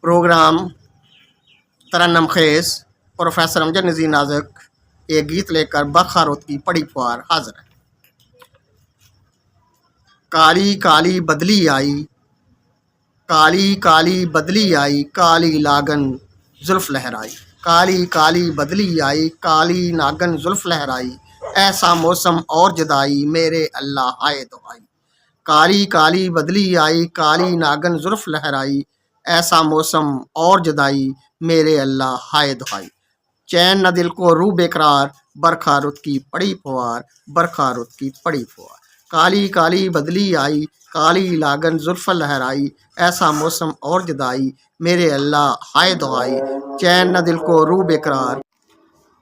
Programme ترنم خیز professor امجد نذیر نازک ایک گیت لے کر برکھا روت کی پڑی پھوار حاضر ہے۔ کالی کالی بدلی آئی، کالی کالی بدلی آئی، کالی لاگن زلف لہرائی، کالی کالی بدلی آئی، کالی ناگن زلف لہرائی، ایسا موسم اور جدائی میرے اللہ ہائے دعائی۔ کالی کالی بدلی آئی، کالی ناگن زلف لہرائی، ایسا موسم اور جدائی میرے اللہ ہائے دعائی۔ چین نہ دل کو رو بے قرار، برکھا رت کی پڑی پھوار، برکھا رت کی پڑی پھوار۔ کالی کالی بدلی آئی، کالی لاگن زلف لہرائی، ایسا موسم اور جدائی میرے اللہ ہائے دعائی۔ چین نہ دل کو رو بے قرار،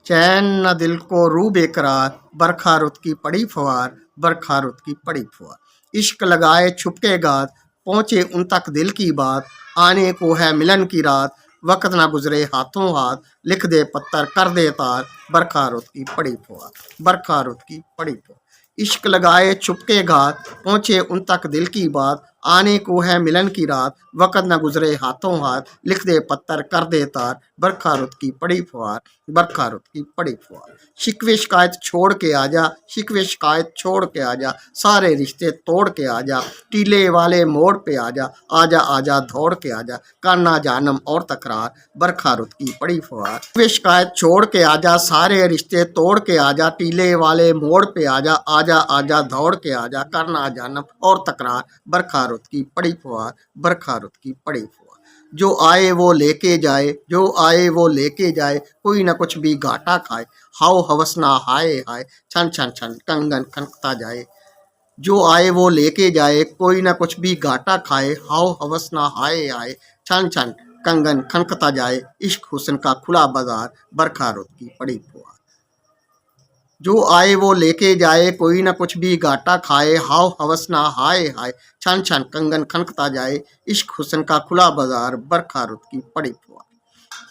چین نہ دل کو رو بے قرار، برکھا رت کی پڑی پھوار، برکھا رت کی پڑی پھوار۔ عشق لگائے چھپ کے گات، پہنچے ان تک دل کی بات، آنے کو ہے ملن کی رات، وقت نہ گزرے ہاتھوں ہاتھ، لکھ دے پتھر کر دے تار، برکھا رت کی پڑی پھوار، برکھا رت کی پڑی پھوار۔ عشق لگائے چھپ کے گات، پہنچے ان تک دل کی بات، آنے کو ہے ملن کی رات، وقت نہ گزرے ہاتھوں ہاتھ، لکھ دے پتھر کر دے تار، برکھا رت کی پڑی پھوار، برکھا رت کی پڑی پھوار۔ شکوے شکایت چھوڑ کے آجا، شکوے شکایت چھوڑ کے آجا، سارے رشتے توڑ کے آجا، ٹیلے والے موڑ پہ آجا، آجا آجا دوڑ کے آجا، کرنا جانم اور تکرار، برکھا رت کی پڑی پھوار۔ شکوے شکایت چھوڑ کے آجا، سارے رشتے توڑ کے آجا، ٹیلے والے موڑ پہ آجا، آجا آجا دوڑ کے آجا، کرنا جانم اور تکرار، برکھا رت کی پڑی پھوار، برکھا رت کی پڑی پھوار۔ جو آئے وہ لے کے جائے، جو آئے وہ لے کے جائے، کوئی نہ کچھ بھی گھاٹا کھائے، ہاؤ ہوس نہ ہائے ہائے، چھن چھن چھن کنگن کھنکتا جائے۔ جو آئے وہ لے کے جائے، کوئی نہ کچھ بھی گھاٹا کھائے، ہاؤ ہوس نہ ہائے ہائے، چھن چھن کنگن کھنکتا جائے، عشق حسن کا کھلا بازار، برکھا رت کی پڑی پھوار۔ جو آئے وہ لے کے جائے، کوئی نہ کچھ بھی گھاٹا کھائے، ہاؤ ہوس نہ ہائے ہائے، چھن چھن کنگن کھنکتا جائے، عشق حسن کا کھلا بازار، برکھا رت کی پڑی پھوار۔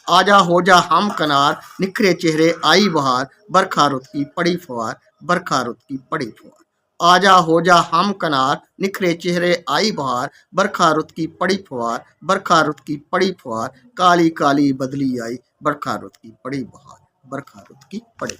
آجا ہو جا ہم کنار، نکھرے چہرے آئی بہار، برکھا رت کی پڑی پھوار، برکھا رت کی پڑی پھوار۔ آجا ہو جا ہم کنار، نکھرے چہرے آئی بہار، برکھا رت کی پڑی پھوار، برکھا رت کی پڑی پھوار۔ کالی کالی بدلی آئی، برکھا رت کی پڑی بہار، برکھا رت کی پڑی